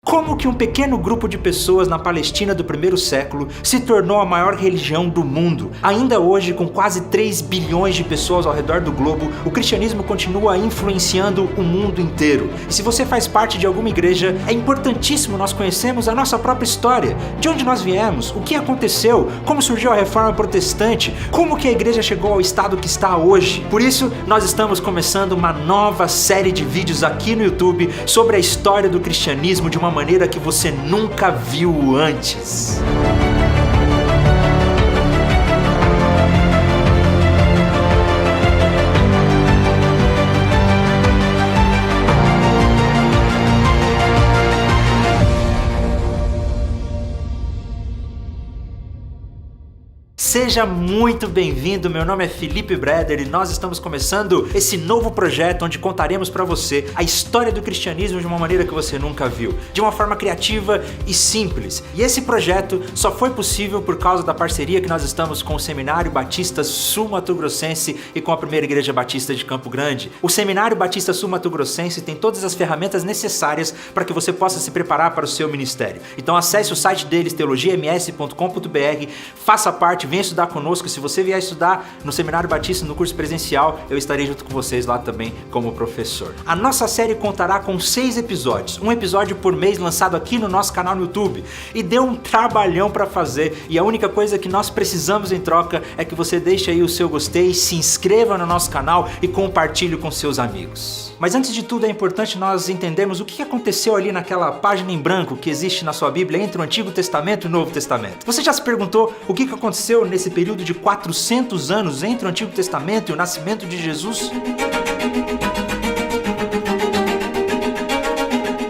Como que um pequeno grupo de pessoas na Palestina do primeiro século se tornou a maior religião do mundo? Ainda hoje, com quase 3 bilhões de pessoas ao redor do globo, o cristianismo continua influenciando o mundo inteiro. E se você faz parte de alguma igreja, é importantíssimo nós conhecermos a nossa própria história. De onde nós viemos, o que aconteceu, como surgiu a reforma protestante, como que a igreja chegou ao estado que está hoje. Por isso, nós estamos começando uma nova série de vídeos aqui no YouTube sobre a história do cristianismo de uma maneira que você nunca viu antes. Seja muito bem-vindo, meu nome é Felipe Breder e nós estamos começando esse novo projeto onde contaremos para você a história do cristianismo de uma maneira que você nunca viu, de uma forma criativa e simples. E esse projeto só foi possível por causa da parceria que nós estamos com o Seminário Batista Sul-Mato-Grossense e com a Primeira Igreja Batista de Campo Grande. O Seminário Batista Sul-Mato-Grossense tem todas as ferramentas necessárias para que você possa se preparar para o seu ministério. Então acesse o site deles, teologiams.com.br, faça parte, venha estudar conosco. Se você vier estudar no Seminário Batista, no curso presencial, eu estarei junto com vocês lá também como professor. A nossa série contará com 6 episódios, um episódio por mês lançado aqui no nosso canal no YouTube. E deu um trabalhão para fazer, e a única coisa que nós precisamos em troca é que você deixe aí o seu gostei, se inscreva no nosso canal e compartilhe com seus amigos. Mas antes de tudo é importante nós entendermos o que aconteceu ali naquela página em branco que existe na sua Bíblia entre o Antigo Testamento e o Novo Testamento. Você já se perguntou o que aconteceu nesse período de 400 anos entre o Antigo Testamento e o nascimento de Jesus?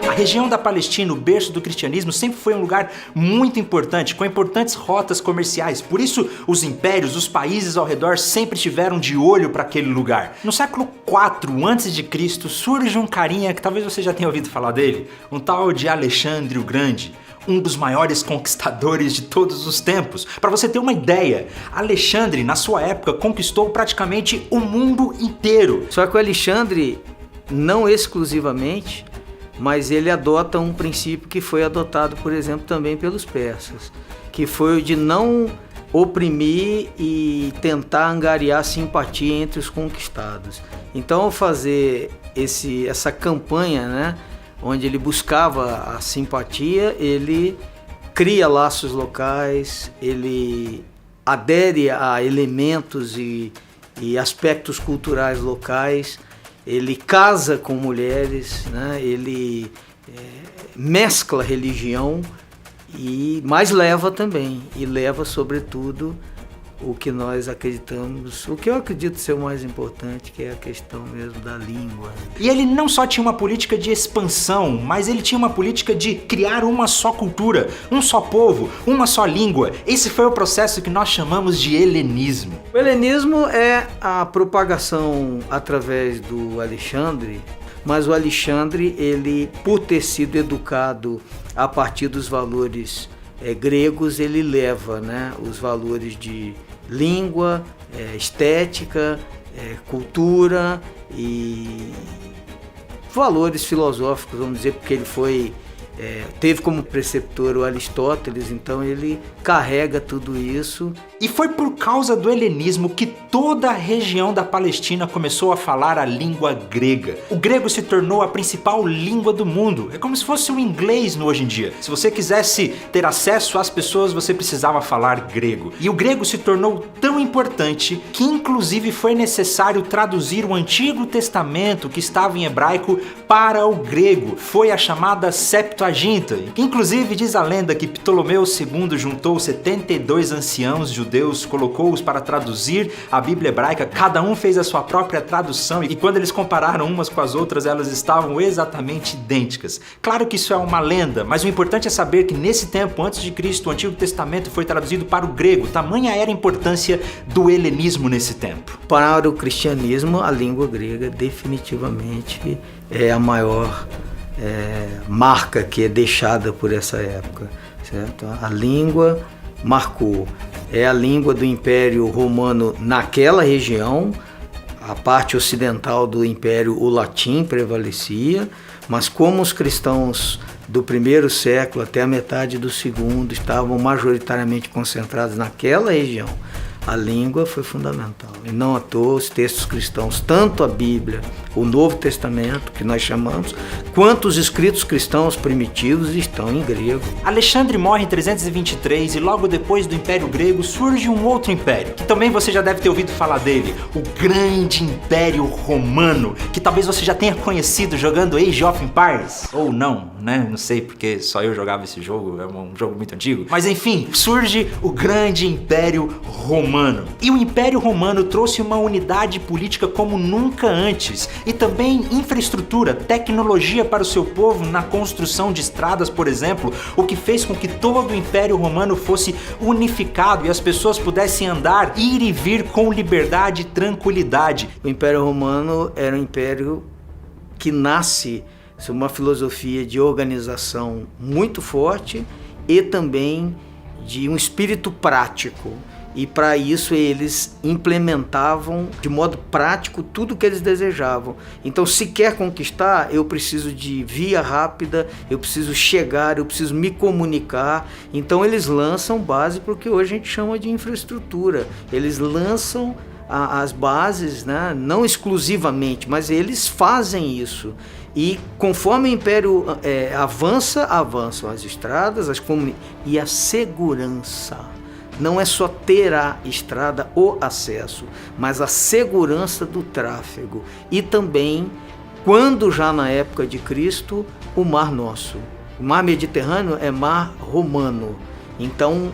A região da Palestina, o berço do cristianismo, sempre foi um lugar muito importante, com importantes rotas comerciais. Por isso, os impérios, os países ao redor sempre estiveram de olho para aquele lugar. No século IV a.C., surge um carinha que talvez você já tenha ouvido falar dele, um tal de Alexandre o Grande, um dos maiores conquistadores de todos os tempos. Para você ter uma ideia, Alexandre, na sua época, conquistou praticamente o mundo inteiro. Só que o Alexandre, não exclusivamente, mas ele adota um princípio que foi adotado, por exemplo, também pelos persas, que foi o de não oprimir e tentar angariar simpatia entre os conquistados. Então, ao fazer essa campanha, né, onde ele buscava a simpatia, ele cria laços locais, ele adere a elementos e aspectos culturais locais, ele casa com mulheres, né? Ele mescla religião, mas leva também, e leva sobretudo o que nós acreditamos, o que eu acredito ser o mais importante, que é a questão mesmo da língua. E ele não só tinha uma política de expansão, mas ele tinha uma política de criar uma só cultura, um só povo, uma só língua. Esse foi o processo que nós chamamos de helenismo. O helenismo é a propagação através do Alexandre, mas o Alexandre, ele, por ter sido educado a partir dos valores gregos, ele leva, né, os valores de língua, estética, cultura e valores filosóficos, vamos dizer, porque ele teve como preceptor o Aristóteles, então ele carrega tudo isso. E foi por causa do helenismo que toda a região da Palestina começou a falar a língua grega. O grego se tornou a principal língua do mundo. É como se fosse o inglês no hoje em dia. Se você quisesse ter acesso às pessoas, você precisava falar grego. E o grego se tornou tão importante que inclusive foi necessário traduzir o Antigo Testamento, que estava em hebraico, para o grego. Foi a chamada Septuaginta. Inclusive diz a lenda que Ptolomeu II juntou 72 anciãos judeus, colocou-os para traduzir a Bíblia hebraica, cada um fez a sua própria tradução e quando eles compararam umas com as outras, elas estavam exatamente idênticas. Claro que isso é uma lenda, mas o importante é saber que nesse tempo, antes de Cristo, o Antigo Testamento foi traduzido para o grego, tamanha era a importância do helenismo nesse tempo. Para o cristianismo, a língua grega definitivamente é a maior marca que é deixada por essa época, certo? A língua marcou, é a língua do Império Romano naquela região, a parte ocidental do Império, o latim prevalecia, mas como os cristãos do primeiro século até a metade do segundo estavam majoritariamente concentrados naquela região, a língua foi fundamental. E não à toa os textos cristãos, tanto a Bíblia, o Novo Testamento, que nós chamamos, quanto os escritos cristãos primitivos estão em grego. Alexandre morre em 323 e logo depois do Império Grego surge um outro império, que também você já deve ter ouvido falar dele, o Grande Império Romano, que talvez você já tenha conhecido jogando Age of Empires. Ou não, né? Não sei, porque só eu jogava esse jogo, é um jogo muito antigo. Mas enfim, surge o Grande Império Romano. E o Império Romano trouxe uma unidade política como nunca antes, e também infraestrutura, tecnologia para o seu povo na construção de estradas, por exemplo, o que fez com que todo o Império Romano fosse unificado e as pessoas pudessem andar, ir e vir com liberdade e tranquilidade. O Império Romano era um império que nasce sob uma filosofia de organização muito forte e também de um espírito prático. E para isso eles implementavam de modo prático tudo o que eles desejavam. Então, se quer conquistar, eu preciso de via rápida, eu preciso chegar, eu preciso me comunicar. Então eles lançam base para o que hoje a gente chama de infraestrutura. Eles lançam as bases, né? Não exclusivamente, mas eles fazem isso. E conforme o império avançam as estradas, as comunidades e a segurança. Não é só ter a estrada, o acesso, mas a segurança do tráfego. E também, quando já na época de Cristo, o Mar Nosso. O Mar Mediterrâneo é Mar Romano. Então,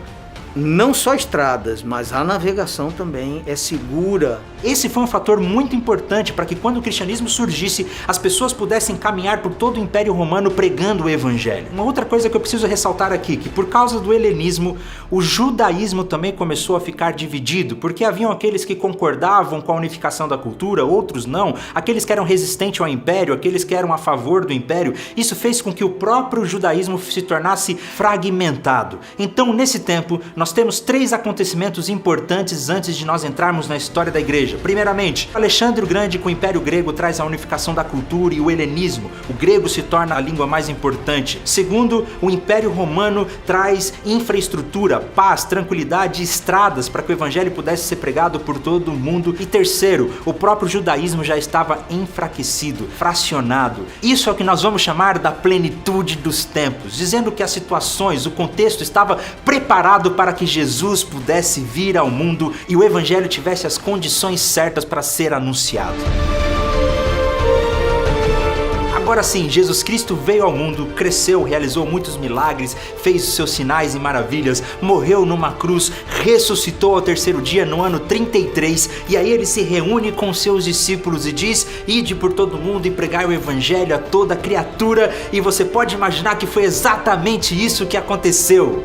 não só estradas, mas a navegação também é segura. Esse foi um fator muito importante para que quando o cristianismo surgisse, as pessoas pudessem caminhar por todo o Império Romano pregando o Evangelho. Uma outra coisa que eu preciso ressaltar aqui, que por causa do helenismo, o judaísmo também começou a ficar dividido, porque haviam aqueles que concordavam com a unificação da cultura, outros não, aqueles que eram resistentes ao Império, aqueles que eram a favor do Império. Isso fez com que o próprio judaísmo se tornasse fragmentado. Então, nesse tempo, nós temos 3 acontecimentos importantes antes de nós entrarmos na história da igreja. Primeiramente, Alexandre o Grande com o Império Grego traz a unificação da cultura e o helenismo. O grego se torna a língua mais importante. Segundo, o Império Romano traz infraestrutura, paz, tranquilidade e estradas para que o evangelho pudesse ser pregado por todo o mundo. E terceiro, o próprio judaísmo já estava enfraquecido, fracionado. Isso é o que nós vamos chamar da plenitude dos tempos, dizendo que as situações, o contexto estava preparado para que Jesus pudesse vir ao mundo e o evangelho tivesse as condições certas para ser anunciado. Agora sim, Jesus Cristo veio ao mundo, cresceu, realizou muitos milagres, fez os seus sinais e maravilhas, morreu numa cruz, ressuscitou ao 3º dia no ano 33, e aí ele se reúne com seus discípulos e diz: ide por todo mundo e pregai o evangelho a toda criatura, e você pode imaginar que foi exatamente isso que aconteceu.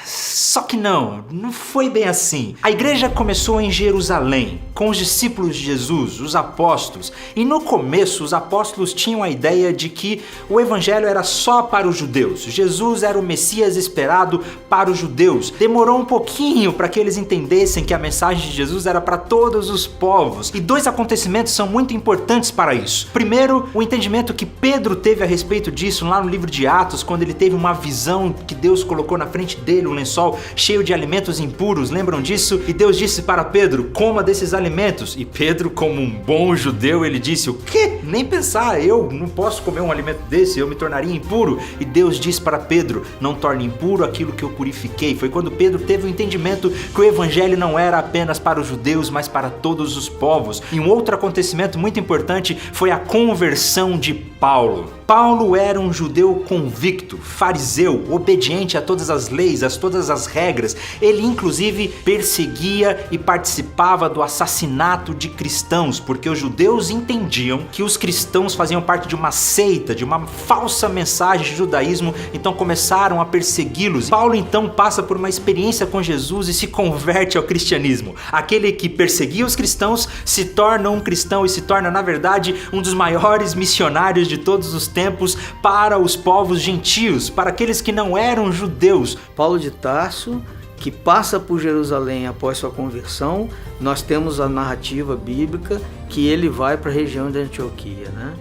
Só que não foi bem assim. A igreja começou em Jerusalém, com os discípulos de Jesus, os apóstolos, e no começo os apóstolos tinham a ideia de que o evangelho era só para os judeus. Jesus era o Messias esperado para os judeus. Demorou um pouquinho para que eles entendessem que a mensagem de Jesus era para todos os povos. E 2 acontecimentos são muito importantes para isso. Primeiro, o entendimento que Pedro teve a respeito disso lá no livro de Atos, quando ele teve uma visão que Deus colocou na frente dele, um lençol cheio de alimentos impuros, lembram disso? E Deus disse para Pedro: coma desses alimentos. E Pedro, como um bom judeu, ele disse: o quê? Nem pensar, eu não posso comer um alimento desse, eu me tornaria impuro. E Deus disse para Pedro: não torne impuro aquilo que eu purifiquei. Foi quando Pedro teve o entendimento que o evangelho não era apenas para os judeus, mas para todos os povos. E um outro acontecimento muito importante foi a conversão de Paulo. Paulo era um judeu convicto, fariseu, obediente a todas as leis, a todas as regras. Ele inclusive perseguia e participava do assassinato de cristãos, porque os judeus entendiam que os cristãos faziam parte de uma seita, de uma falsa mensagem de judaísmo, então começaram a persegui-los. Paulo então passa por uma experiência com Jesus e se converte ao cristianismo. Aquele que perseguia os cristãos se torna um cristão e se torna, na verdade, um dos maiores missionários de todos os tempos para os povos gentios, para aqueles que não eram judeus. Paulo de Tarso, que passa por Jerusalém após sua conversão, nós temos a narrativa bíblica que ele vai para a região de Antioquia, né?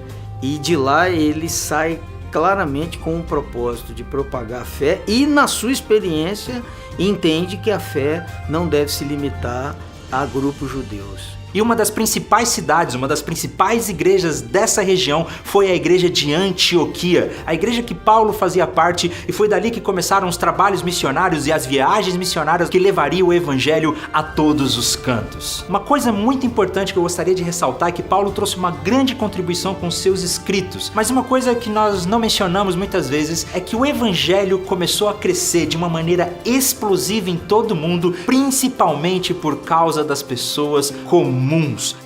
E de lá ele sai claramente com o propósito de propagar a fé e, na sua experiência, entende que a fé não deve se limitar a grupos judeus. E uma das principais cidades, uma das principais igrejas dessa região foi a igreja de Antioquia, a igreja que Paulo fazia parte, e foi dali que começaram os trabalhos missionários e as viagens missionárias que levariam o evangelho a todos os cantos. Uma coisa muito importante que eu gostaria de ressaltar é que Paulo trouxe uma grande contribuição com seus escritos, mas uma coisa que nós não mencionamos muitas vezes é que o evangelho começou a crescer de uma maneira explosiva em todo o mundo, principalmente por causa das pessoas comuns.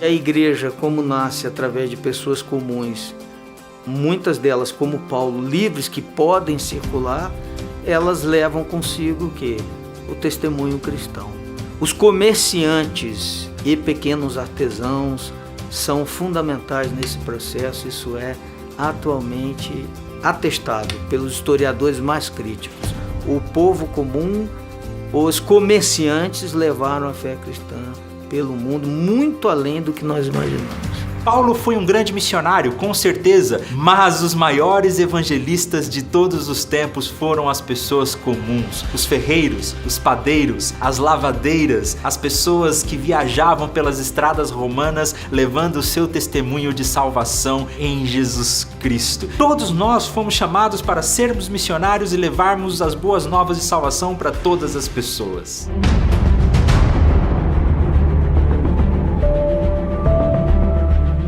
A igreja, como nasce através de pessoas comuns, muitas delas, como Paulo, livres que podem circular, elas levam consigo o quê? O testemunho cristão. Os comerciantes e pequenos artesãos são fundamentais nesse processo, isso é atualmente atestado pelos historiadores mais críticos. O povo comum, os comerciantes levaram a fé cristã pelo mundo, muito além do que nós imaginamos. Paulo foi um grande missionário, com certeza, mas os maiores evangelistas de todos os tempos foram as pessoas comuns, os ferreiros, os padeiros, as lavadeiras, as pessoas que viajavam pelas estradas romanas levando o seu testemunho de salvação em Jesus Cristo. Todos nós fomos chamados para sermos missionários e levarmos as boas novas de salvação para todas as pessoas.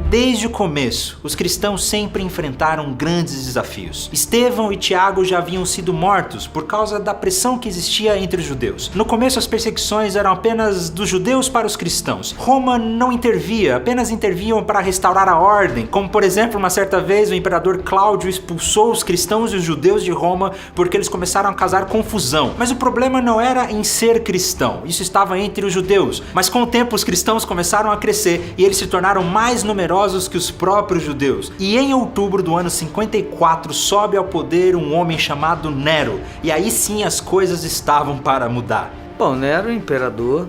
Desde o começo, os cristãos sempre enfrentaram grandes desafios. Estevão e Tiago já haviam sido mortos por causa da pressão que existia entre os judeus. No começo, as perseguições eram apenas dos judeus para os cristãos. Roma não intervia, apenas interviam para restaurar a ordem, como por exemplo, uma certa vez o imperador Cláudio expulsou os cristãos e os judeus de Roma porque eles começaram a causar confusão. Mas o problema não era em ser cristão, isso estava entre os judeus. Mas com o tempo, os cristãos começaram a crescer e eles se tornaram mais numerosos que os próprios judeus. E em outubro do ano 54 sobe ao poder um homem chamado Nero. E aí sim as coisas estavam para mudar. Bom, Nero é um imperador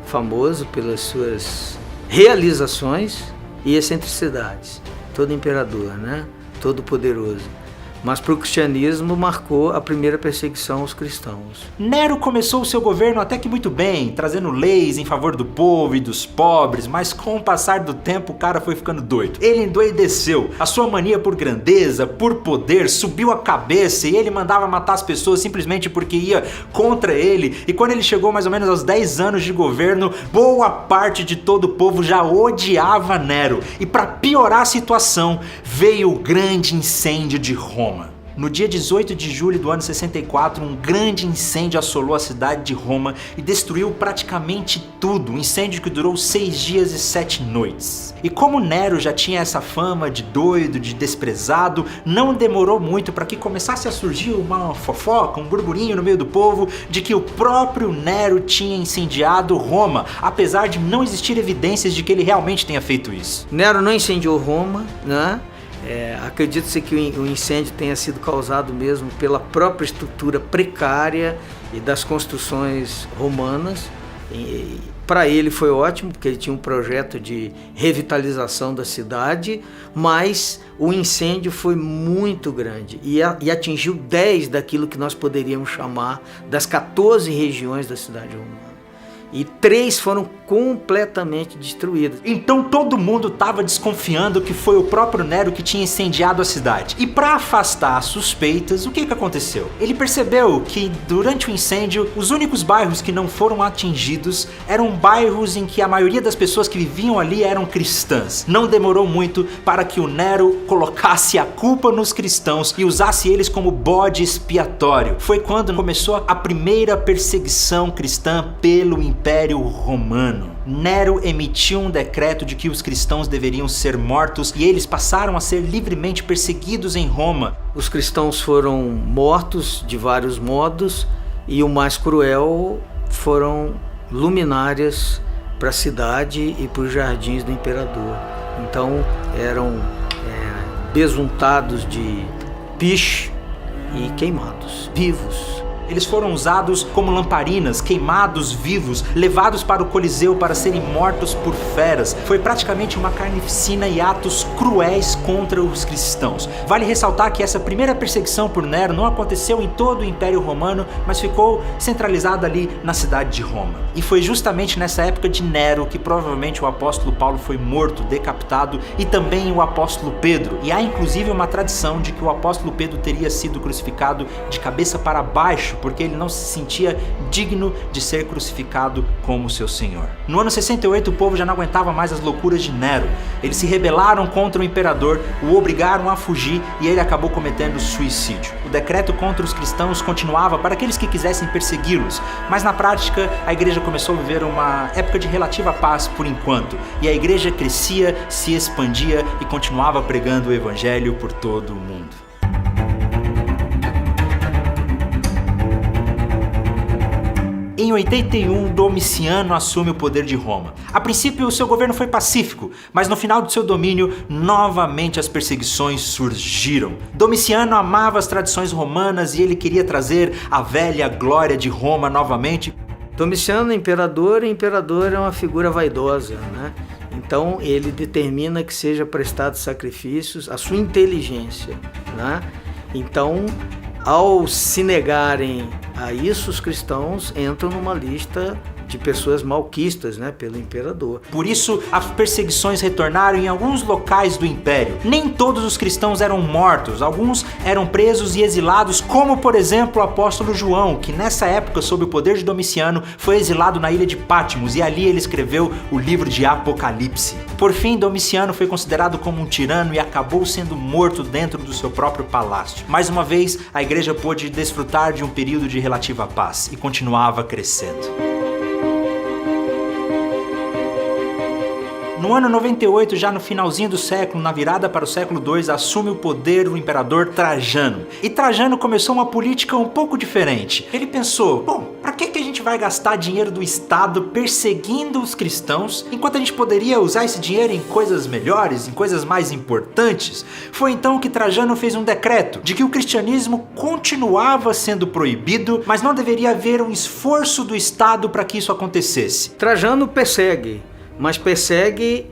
famoso pelas suas realizações e excentricidades. Todo imperador, né? Todo poderoso. Mas para o cristianismo marcou a primeira perseguição aos cristãos. Nero começou o seu governo até que muito bem, trazendo leis em favor do povo e dos pobres, mas com o passar do tempo o cara foi ficando doido. Ele endoideceu, a sua mania por grandeza, por poder, subiu a cabeça e ele mandava matar as pessoas simplesmente porque ia contra ele. E quando ele chegou mais ou menos aos 10 anos de governo, boa parte de todo o povo já odiava Nero. E para piorar a situação, veio o grande incêndio de Roma. No dia 18 de julho do ano 64, um grande incêndio assolou a cidade de Roma e destruiu praticamente tudo, um incêndio que durou 6 dias e 7 noites. E como Nero já tinha essa fama de doido, de desprezado, não demorou muito para que começasse a surgir uma fofoca, um burburinho no meio do povo de que o próprio Nero tinha incendiado Roma, apesar de não existir evidências de que ele realmente tenha feito isso. Nero não incendiou Roma, né? Acredita-se que o incêndio tenha sido causado mesmo pela própria estrutura precária e das construções romanas. Para ele foi ótimo, porque ele tinha um projeto de revitalização da cidade, mas o incêndio foi muito grande e atingiu 10 daquilo que nós poderíamos chamar das 14 regiões da cidade romana. E 3 foram completamente destruídas. Então todo mundo estava desconfiando que foi o próprio Nero que tinha incendiado a cidade. E para afastar as suspeitas, o que aconteceu? Ele percebeu que durante o incêndio, os únicos bairros que não foram atingidos eram bairros em que a maioria das pessoas que viviam ali eram cristãs. Não demorou muito para que o Nero colocasse a culpa nos cristãos e usasse eles como bode expiatório. Foi quando começou a primeira perseguição cristã pelo Império Romano. Nero emitiu um decreto de que os cristãos deveriam ser mortos e eles passaram a ser livremente perseguidos em Roma. Os cristãos foram mortos de vários modos e o mais cruel foram luminárias para a cidade e para os jardins do imperador. Então eram besuntados de piche e queimados, vivos. Eles foram usados como lamparinas, queimados vivos, levados para o Coliseu para serem mortos por feras. Foi praticamente uma carnificina e atos cruéis contra os cristãos. Vale ressaltar que essa primeira perseguição por Nero não aconteceu em todo o Império Romano, mas ficou centralizada ali na cidade de Roma. E foi justamente nessa época de Nero que provavelmente o apóstolo Paulo foi morto, decapitado, e também o apóstolo Pedro. E há inclusive uma tradição de que o apóstolo Pedro teria sido crucificado de cabeça para baixo, porque ele não se sentia digno de ser crucificado como seu Senhor. No ano 68, o povo já não aguentava mais as loucuras de Nero. Eles se rebelaram contra o imperador, o obrigaram a fugir e ele acabou cometendo suicídio. O decreto contra os cristãos continuava para aqueles que quisessem persegui-los, mas na prática a igreja começou a viver uma época de relativa paz por enquanto, e a igreja crescia, se expandia e continuava pregando o evangelho por todo o mundo. Em 81, Domiciano assume o poder de Roma. A princípio, o seu governo foi pacífico, mas no final do seu domínio, novamente as perseguições surgiram. Domiciano amava as tradições romanas e ele queria trazer a velha glória de Roma novamente. Domiciano, imperador é uma figura vaidosa, né? Então ele determina que seja prestado sacrifícios à sua inteligência, né? Então, ao se negarem a isso, os cristãos entram numa lista de pessoas malquistas, né, pelo imperador. Por isso, as perseguições retornaram em alguns locais do império. Nem todos os cristãos eram mortos, alguns eram presos e exilados, como por exemplo o apóstolo João, que nessa época, sob o poder de Domiciano, foi exilado na ilha de Patmos e ali ele escreveu o livro de Apocalipse. Por fim, Domiciano foi considerado como um tirano e acabou sendo morto dentro do seu próprio palácio. Mais uma vez, a igreja pôde desfrutar de um período de relativa paz e continuava crescendo. No ano 98, já no finalzinho do século, na virada para o século II, assume o poder o imperador Trajano. E Trajano começou uma política um pouco diferente. Ele pensou, bom, para que a gente vai gastar dinheiro do Estado perseguindo os cristãos, enquanto a gente poderia usar esse dinheiro em coisas melhores, em coisas mais importantes? Foi então que Trajano fez um decreto de que o cristianismo continuava sendo proibido, mas não deveria haver um esforço do Estado para que isso acontecesse. Trajano persegue, mas persegue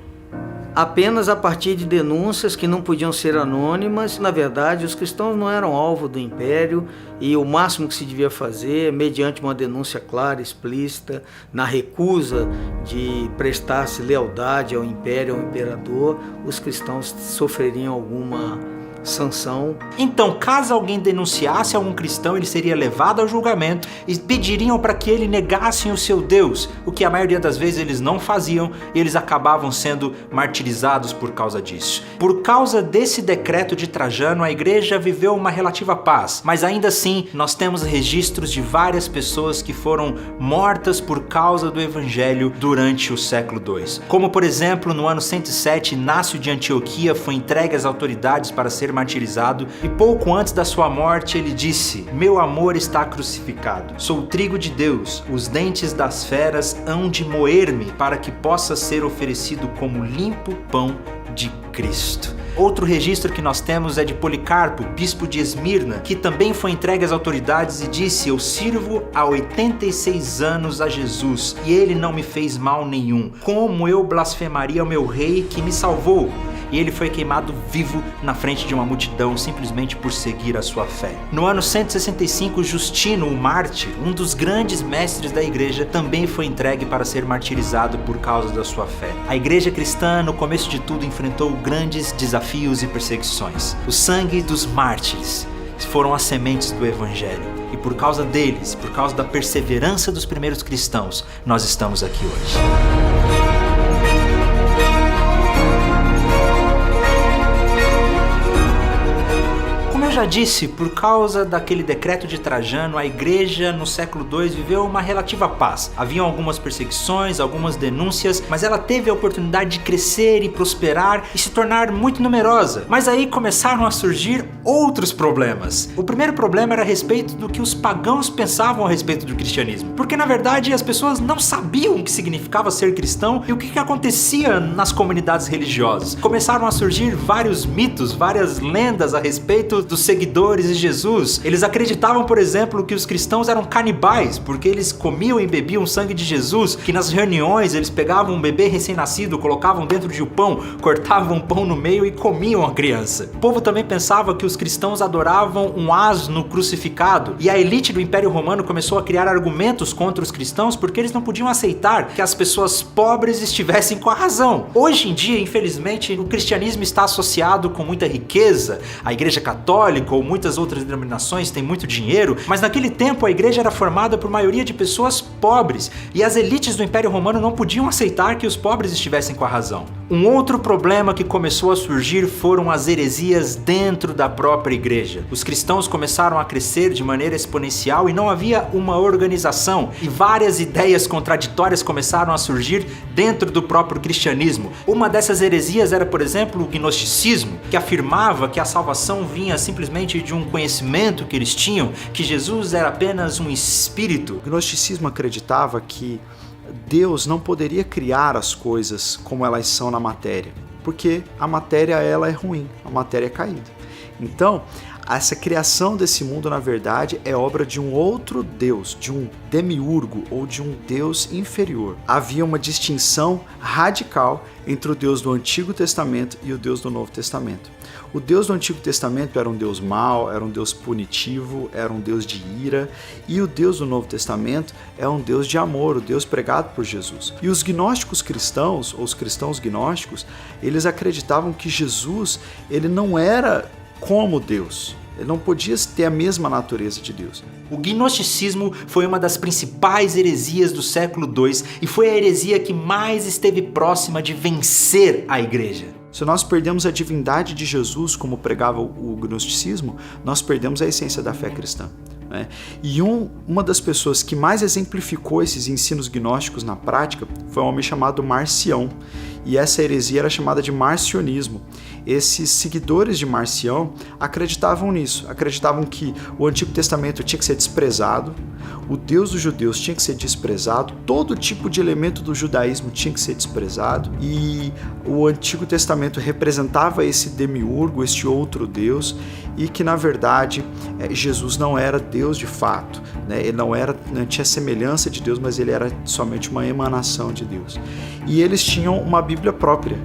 apenas a partir de denúncias que não podiam ser anônimas. Na verdade, os cristãos não eram alvo do império e o máximo que se devia fazer, mediante uma denúncia clara, explícita, na recusa de prestar-se lealdade ao império, ao imperador, os cristãos sofreriam alguma sanção. Então, caso alguém denunciasse algum cristão, ele seria levado ao julgamento e pediriam para que ele negasse o seu Deus, o que a maioria das vezes eles não faziam e eles acabavam sendo martirizados por causa disso. Por causa desse decreto de Trajano, a igreja viveu uma relativa paz, mas ainda assim nós temos registros de várias pessoas que foram mortas por causa do evangelho durante o século II. Como por exemplo, no ano 107, Inácio de Antioquia foi entregue às autoridades para ser martirizado e pouco antes da sua morte ele disse: meu amor está crucificado, sou o trigo de Deus, os dentes das feras hão de moer-me para que possa ser oferecido como limpo pão de Cristo. Outro registro que nós temos é de Policarpo, bispo de Esmirna, que também foi entregue às autoridades e disse: eu sirvo há 86 anos a Jesus e ele não me fez mal nenhum. Como eu blasfemaria ao meu rei que me salvou? E ele foi queimado vivo na frente de uma multidão simplesmente por seguir a sua fé. No ano 165, Justino, o mártir, um dos grandes mestres da igreja, também foi entregue para ser martirizado por causa da sua fé. A igreja cristã, no começo de tudo, enfrentou grandes desafios e perseguições. O sangue dos mártires foram as sementes do evangelho. E por causa deles, por causa da perseverança dos primeiros cristãos, nós estamos aqui hoje. Eu já disse, por causa daquele decreto de Trajano, a igreja no século II viveu uma relativa paz. Haviam algumas perseguições, algumas denúncias, mas ela teve a oportunidade de crescer e prosperar e se tornar muito numerosa. Mas aí começaram a surgir outros problemas. O primeiro problema era a respeito do que os pagãos pensavam a respeito do cristianismo. Porque na verdade as pessoas não sabiam o que significava ser cristão e o que acontecia nas comunidades religiosas. Começaram a surgir vários mitos, várias lendas a respeito dos seguidores de Jesus, eles acreditavam, por exemplo, que os cristãos eram canibais, porque eles comiam e bebiam o sangue de Jesus, que nas reuniões eles pegavam um bebê recém-nascido, colocavam dentro de um pão, cortavam um pão no meio e comiam a criança. O povo também pensava que os cristãos adoravam um asno crucificado, e a elite do Império Romano começou a criar argumentos contra os cristãos porque eles não podiam aceitar que as pessoas pobres estivessem com a razão. Hoje em dia, infelizmente, o cristianismo está associado com muita riqueza, a Igreja Católica ou muitas outras denominações têm muito dinheiro, mas naquele tempo a igreja era formada por maioria de pessoas pobres e as elites do Império Romano não podiam aceitar que os pobres estivessem com a razão. Um outro problema que começou a surgir foram as heresias dentro da própria igreja. Os cristãos começaram a crescer de maneira exponencial e não havia uma organização, e várias ideias contraditórias começaram a surgir dentro do próprio cristianismo. Uma dessas heresias era, por exemplo, o gnosticismo, que afirmava que a salvação vinha simplesmente de um conhecimento que eles tinham, que Jesus era apenas um espírito. O gnosticismo acreditava que Deus não poderia criar as coisas como elas são na matéria, porque a matéria ela é ruim, a matéria é caída. Então, essa criação desse mundo, na verdade, é obra de um outro Deus, de um demiurgo ou de um Deus inferior. Havia uma distinção radical entre o Deus do Antigo Testamento e o Deus do Novo Testamento. O Deus do Antigo Testamento era um Deus mau, era um Deus punitivo, era um Deus de ira, e o Deus do Novo Testamento é um Deus de amor, o Deus pregado por Jesus. E os gnósticos cristãos, ou os cristãos gnósticos, eles acreditavam que Jesus, ele não era como Deus. Ele não podia ter a mesma natureza de Deus. O gnosticismo foi uma das principais heresias do século II e foi a heresia que mais esteve próxima de vencer a igreja. Se nós perdemos a divindade de Jesus, como pregava o gnosticismo, nós perdemos a essência da fé cristã. E uma das pessoas que mais exemplificou esses ensinos gnósticos na prática foi um homem chamado Marcião, e essa heresia era chamada de marcionismo. Esses seguidores de Marcião acreditavam nisso, acreditavam que o Antigo Testamento tinha que ser desprezado, o Deus dos judeus tinha que ser desprezado, todo tipo de elemento do judaísmo tinha que ser desprezado, e o Antigo Testamento representava esse demiurgo, este outro Deus, e que na verdade Jesus não era Deus de fato, ele não tinha semelhança de Deus, mas ele era somente uma emanação de Deus. E eles tinham uma Bíblia própria,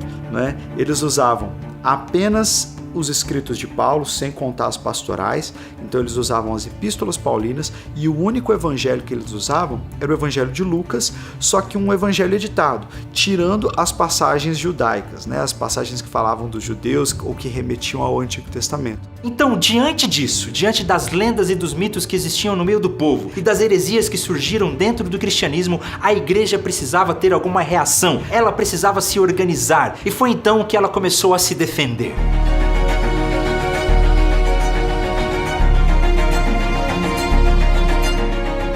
eles usavam apenas os escritos de Paulo, sem contar as pastorais, então eles usavam as epístolas paulinas, e o único evangelho que eles usavam era o evangelho de Lucas, só que um evangelho editado, tirando as passagens judaicas, as passagens que falavam dos judeus ou que remetiam ao Antigo Testamento. Então, diante disso, diante das lendas e dos mitos que existiam no meio do povo e das heresias que surgiram dentro do cristianismo, a igreja precisava ter alguma reação, ela precisava se organizar, e foi então que ela começou a se defender.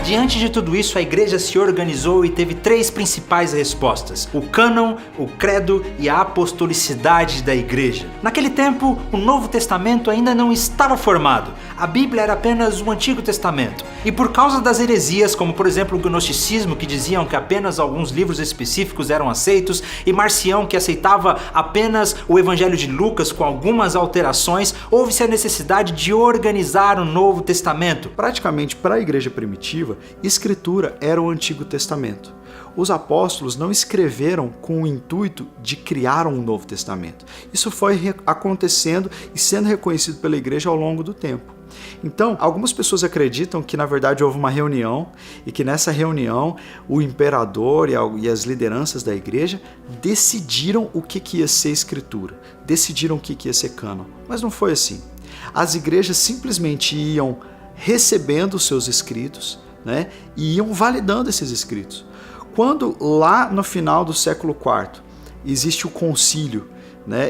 Diante de tudo isso, a igreja se organizou e teve três principais respostas: o cânon, o credo e a apostolicidade da igreja. Naquele tempo, o Novo Testamento ainda não estava formado. A Bíblia era apenas o Antigo Testamento. E por causa das heresias, como por exemplo o gnosticismo, que diziam que apenas alguns livros específicos eram aceitos, e Marcião, que aceitava apenas o Evangelho de Lucas com algumas alterações, houve-se a necessidade de organizar o Novo Testamento. Praticamente para a igreja primitiva, Escritura era o Antigo Testamento. Os apóstolos não escreveram com o intuito de criar um Novo Testamento. Isso foi acontecendo e sendo reconhecido pela igreja ao longo do tempo. Então, algumas pessoas acreditam que na verdade houve uma reunião e que nessa reunião o imperador e as lideranças da igreja decidiram o que ia ser Escritura, decidiram o que ia ser cânon. Mas não foi assim. As igrejas simplesmente iam recebendo os seus escritos, e iam validando esses escritos. Quando lá no final do século IV existe o concílio,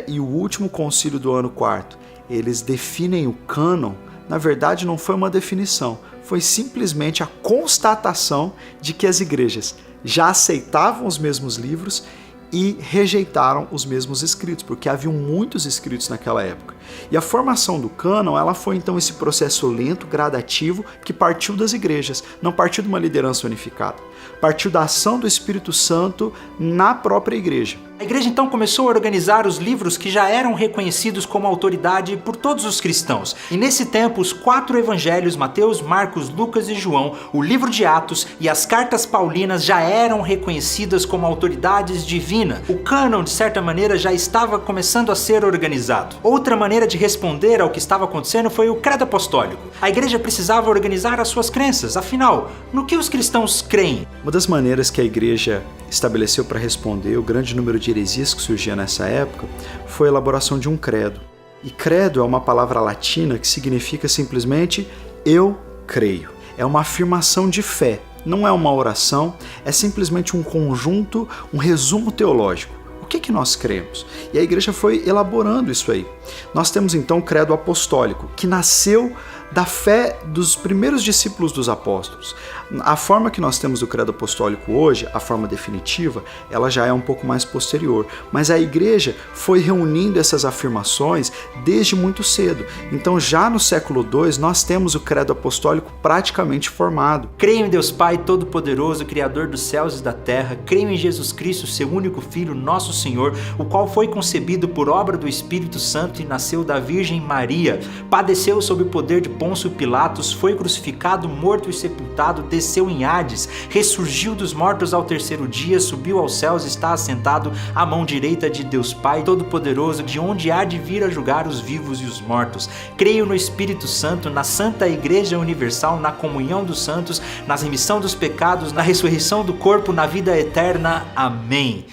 e o último concílio do ano IV, eles definem o cânon, na verdade não foi uma definição, foi simplesmente a constatação de que as igrejas já aceitavam os mesmos livros e rejeitaram os mesmos escritos, porque haviam muitos escritos naquela época. E a formação do cânon, ela foi então esse processo lento, gradativo, que partiu das igrejas, não partiu de uma liderança unificada, partiu da ação do Espírito Santo na própria igreja. A igreja então começou a organizar os livros que já eram reconhecidos como autoridade por todos os cristãos. E nesse tempo, os 4 evangelhos, Mateus, Marcos, Lucas e João, o livro de Atos e as cartas paulinas já eram reconhecidas como autoridades divinas. O cânon, de certa maneira, já estava começando a ser organizado. Outra maneira de responder ao que estava acontecendo foi o credo apostólico. A igreja precisava organizar as suas crenças. Afinal, no que os cristãos creem? Uma das maneiras que a igreja estabeleceu para responder o grande número de heresias que surgia nessa época foi a elaboração de um credo. E credo é uma palavra latina que significa simplesmente eu creio. É uma afirmação de fé, não é uma oração, é simplesmente um conjunto, um resumo teológico. O que nós cremos? E a igreja foi elaborando isso aí. Nós temos então o credo apostólico, que nasceu da fé dos primeiros discípulos dos apóstolos. A forma que nós temos do credo apostólico hoje, a forma definitiva, ela já é um pouco mais posterior, mas a igreja foi reunindo essas afirmações desde muito cedo. Então já no século II nós temos o credo apostólico praticamente formado. Creio em Deus Pai Todo-Poderoso, Criador dos céus e da terra, creio em Jesus Cristo, seu único Filho, nosso Senhor, o qual foi concebido por obra do Espírito Santo e nasceu da Virgem Maria, padeceu sob o poder de Pôncio Pilatos, foi crucificado, morto e sepultado, desceu em Hades, ressurgiu dos mortos ao 3º dia, subiu aos céus e está assentado à mão direita de Deus Pai Todo-Poderoso, de onde há de vir a julgar os vivos e os mortos. Creio no Espírito Santo, na Santa Igreja Universal, na comunhão dos santos, na remissão dos pecados, na ressurreição do corpo, na vida eterna. Amém.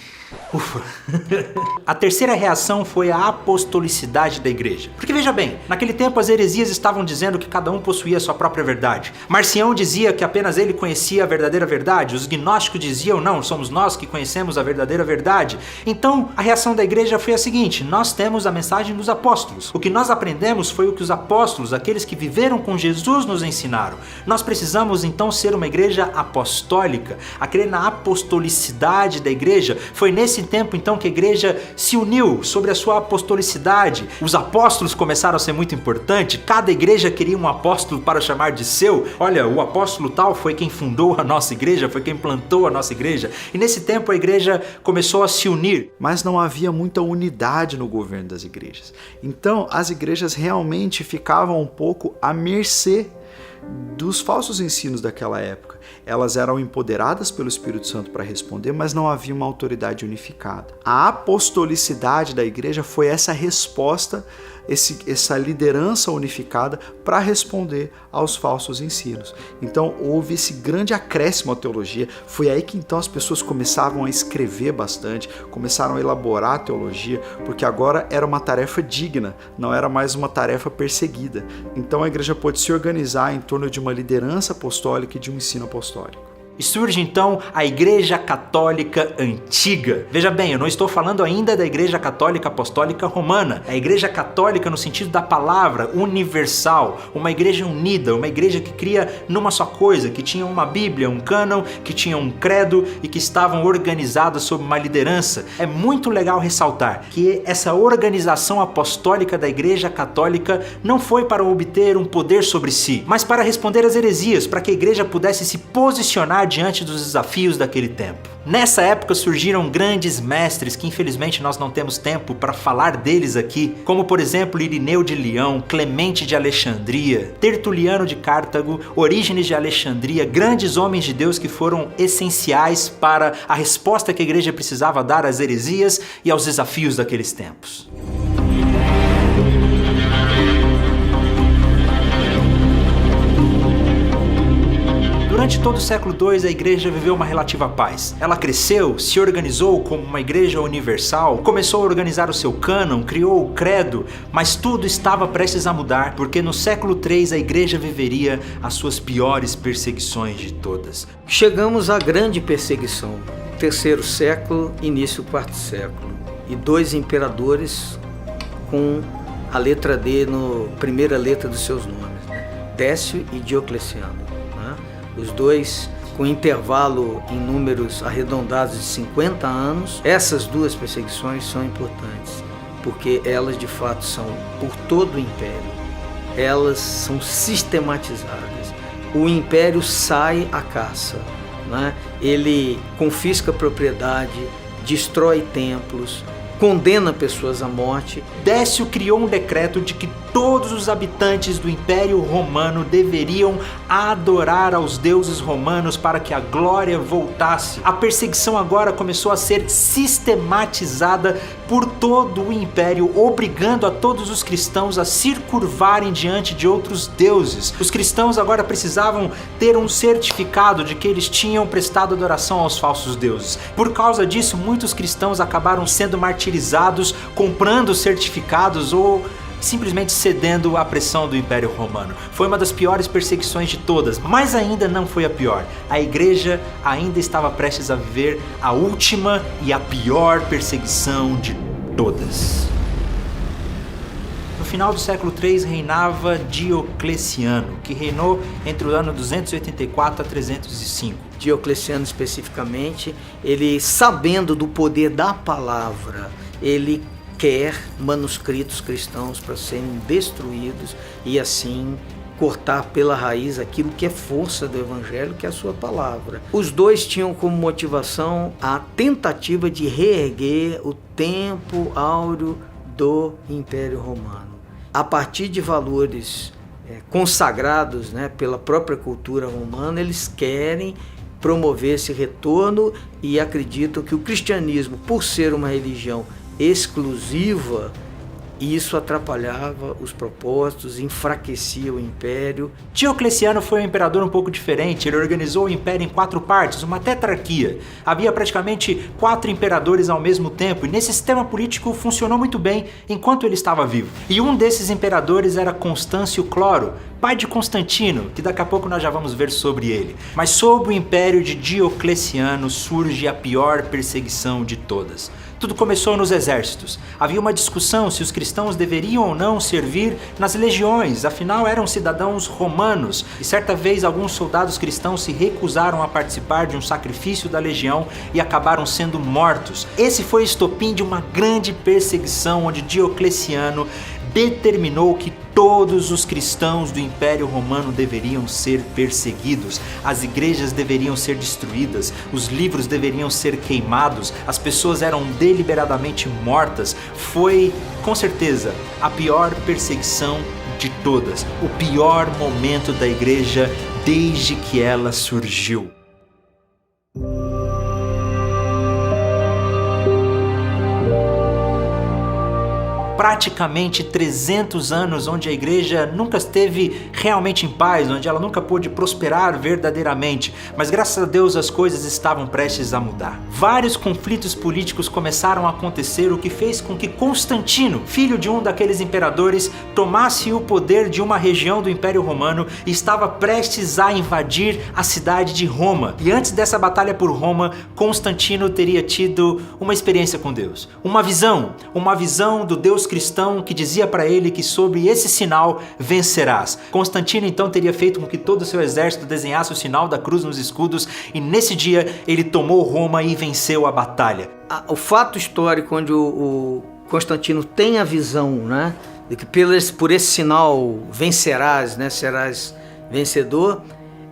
Ufa. A terceira reação foi a apostolicidade da igreja. Porque veja bem, naquele tempo as heresias estavam dizendo que cada um possuía sua própria verdade. Marcião dizia que apenas ele conhecia a verdadeira verdade. Os gnósticos diziam, não, somos nós que conhecemos a verdadeira verdade. Então a reação da igreja foi a seguinte: nós temos a mensagem dos apóstolos. O que nós aprendemos foi o que os apóstolos, aqueles que viveram com Jesus, nos ensinaram. Nós precisamos então ser uma igreja apostólica. A crer na apostolicidade da igreja. Foi nesse tempo então que a igreja se uniu sobre a sua apostolicidade. Os apóstolos começaram a ser muito importantes. Cada igreja queria um apóstolo para chamar de seu. Olha, o apóstolo tal foi quem fundou a nossa igreja, foi quem plantou a nossa igreja. E nesse tempo a igreja começou a se unir. Mas não havia muita unidade no governo das igrejas. Então as igrejas realmente ficavam um pouco à mercê dos falsos ensinos daquela época. Elas eram empoderadas pelo Espírito Santo para responder, mas não havia uma autoridade unificada. A apostolicidade da igreja foi essa resposta, essa liderança unificada para responder aos falsos ensinos. Então houve esse grande acréscimo à teologia. Foi aí que então as pessoas começavam a escrever bastante, começaram a elaborar a teologia, porque agora era uma tarefa digna, não era mais uma tarefa perseguida. Então a igreja pôde se organizar em torno de uma liderança apostólica e de um ensino apostólico. E surge então a Igreja Católica Antiga. Veja bem, eu não estou falando ainda da Igreja Católica Apostólica Romana. A Igreja Católica no sentido da palavra, universal, uma igreja unida, uma igreja que cria numa só coisa, que tinha uma Bíblia, um cânon, que tinha um credo e que estavam organizadas sob uma liderança. É muito legal ressaltar que essa organização apostólica da Igreja Católica não foi para obter um poder sobre si, mas para responder às heresias, para que a igreja pudesse se posicionar diante dos desafios daquele tempo. Nessa época surgiram grandes mestres que infelizmente nós não temos tempo para falar deles aqui, como por exemplo Irineu de Leão, Clemente de Alexandria, Tertuliano de Cartago, Orígenes de Alexandria, grandes homens de Deus que foram essenciais para a resposta que a igreja precisava dar às heresias e aos desafios daqueles tempos. Durante todo o século II, a igreja viveu uma relativa paz. Ela cresceu, se organizou como uma igreja universal, começou a organizar o seu cânon, criou o credo, mas tudo estava prestes a mudar, porque no século III a igreja viveria as suas piores perseguições de todas. Chegamos à grande perseguição, terceiro século, início do quarto século, e 2 imperadores com a letra D na primeira letra dos seus nomes, Décio e Diocleciano. Os dois com intervalo em números arredondados de 50 anos. Essas 2 perseguições são importantes, porque elas de fato são por todo o império. Elas são sistematizadas. O império sai à caça, né? Ele confisca a propriedade destrói templos, condena pessoas à morte. Décio criou um decreto de que todos os habitantes do Império Romano deveriam adorar aos deuses romanos para que a glória voltasse. A perseguição agora começou a ser sistematizada por todo o Império, obrigando a todos os cristãos a se curvarem diante de outros deuses. Os cristãos agora precisavam ter um certificado de que eles tinham prestado adoração aos falsos deuses. Por causa disso, muitos cristãos acabaram sendo martirizados, comprando certificados ou simplesmente cedendo à pressão do Império Romano. Foi uma das piores perseguições de todas, mas ainda não foi a pior. A igreja ainda estava prestes a viver a última e a pior perseguição de todas. No final do século III reinava Diocleciano, que reinou entre o ano 284 a 305. Diocleciano especificamente, ele, sabendo do poder da palavra, ele quer manuscritos cristãos para serem destruídos e assim cortar pela raiz aquilo que é força do evangelho, que é a sua palavra. Os dois tinham como motivação a tentativa de reerguer o tempo áureo do Império Romano. A partir de valores consagrados, pela própria cultura romana, eles querem promover esse retorno e acreditam que o cristianismo, por ser uma religião exclusiva, isso atrapalhava os propósitos, enfraquecia o império. Diocleciano foi um imperador um pouco diferente. Ele organizou o império em 4 partes, uma tetrarquia. Havia praticamente 4 imperadores ao mesmo tempo, e nesse sistema político funcionou muito bem enquanto ele estava vivo. E um desses imperadores era Constâncio Cloro, pai de Constantino, que daqui a pouco nós já vamos ver sobre ele. Mas sob o império de Diocleciano surge a pior perseguição de todas. Tudo começou nos exércitos. Havia uma discussão se os cristãos deveriam ou não servir nas legiões, afinal eram cidadãos romanos. E certa vez alguns soldados cristãos se recusaram a participar de um sacrifício da legião e acabaram sendo mortos. Esse foi o estopim de uma grande perseguição onde Diocleciano determinou que todos os cristãos do Império Romano deveriam ser perseguidos, as igrejas deveriam ser destruídas, os livros deveriam ser queimados, as pessoas eram deliberadamente mortas. Foi, com certeza, a pior perseguição de todas, o pior momento da igreja desde que ela surgiu. Praticamente 300 anos onde a igreja nunca esteve realmente em paz, onde ela nunca pôde prosperar verdadeiramente, mas graças a Deus as coisas estavam prestes a mudar. Vários conflitos políticos começaram a acontecer, o que fez com que Constantino, filho de um daqueles imperadores, tomasse o poder de uma região do Império Romano e estava prestes a invadir a cidade de Roma. E antes dessa batalha por Roma, Constantino teria tido uma experiência com Deus, uma visão do Deus cristão que dizia para ele que sobre esse sinal vencerás. Constantino então teria feito com que todo o seu exército desenhasse o sinal da cruz nos escudos e nesse dia ele tomou Roma e venceu a batalha. O fato histórico onde o Constantino tem a visão, de que por esse sinal vencerás, serás vencedor,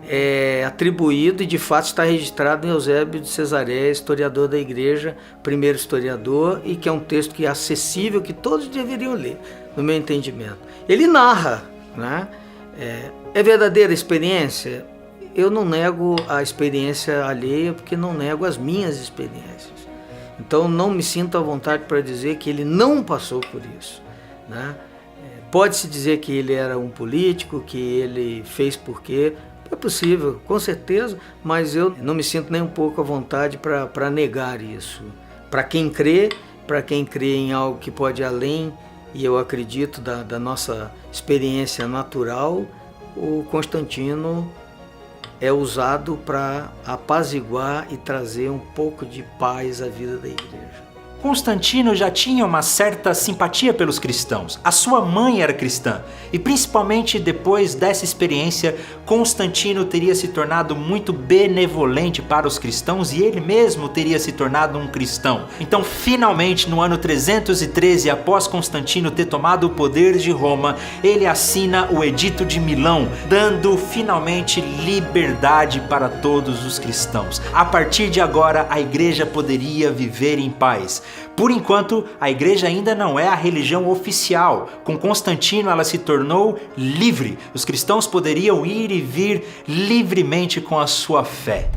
é atribuído e de fato está registrado em Eusébio de Cesareia, historiador da igreja, primeiro historiador, e que é um texto que é acessível, que todos deveriam ler, no meu entendimento. Ele narra, é verdadeira experiência? Eu não nego a experiência alheia, porque não nego as minhas experiências. Então não me sinto à vontade para dizer que ele não passou por isso. Pode-se dizer que ele era um político, que ele fez porque... É possível, com certeza, mas eu não me sinto nem um pouco à vontade para negar isso. Para quem crê em algo que pode ir além, e eu acredito da nossa experiência natural, o Constantino é usado para apaziguar e trazer um pouco de paz à vida da igreja. Constantino já tinha uma certa simpatia pelos cristãos. A sua mãe era cristã e principalmente depois dessa experiência, Constantino teria se tornado muito benevolente para os cristãos e ele mesmo teria se tornado um cristão. Então, finalmente, no ano 313, após Constantino ter tomado o poder de Roma, ele assina o Edito de Milão, dando finalmente liberdade para todos os cristãos. A partir de agora, a igreja poderia viver em paz. Por enquanto, a igreja ainda não é a religião oficial. Com Constantino, ela se tornou livre. Os cristãos poderiam ir e vir livremente com a sua fé.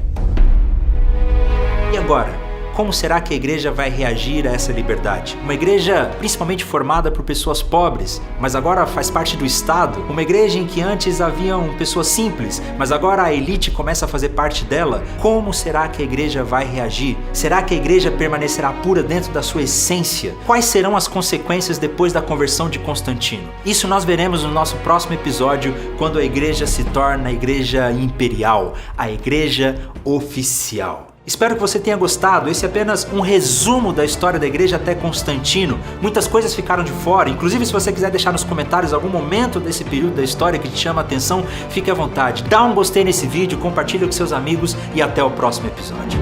E agora? Como será que a igreja vai reagir a essa liberdade? Uma igreja principalmente formada por pessoas pobres, mas agora faz parte do Estado. Uma igreja em que antes haviam pessoas simples, mas agora a elite começa a fazer parte dela. Como será que a igreja vai reagir? Será que a igreja permanecerá pura dentro da sua essência? Quais serão as consequências depois da conversão de Constantino? Isso nós veremos no nosso próximo episódio, quando a igreja se torna a igreja imperial, a igreja oficial. Espero que você tenha gostado. Esse é apenas um resumo da história da igreja até Constantino. Muitas coisas ficaram de fora, inclusive se você quiser deixar nos comentários algum momento desse período da história que te chama a atenção, fique à vontade. Dá um gostei nesse vídeo, compartilha com seus amigos e até o próximo episódio.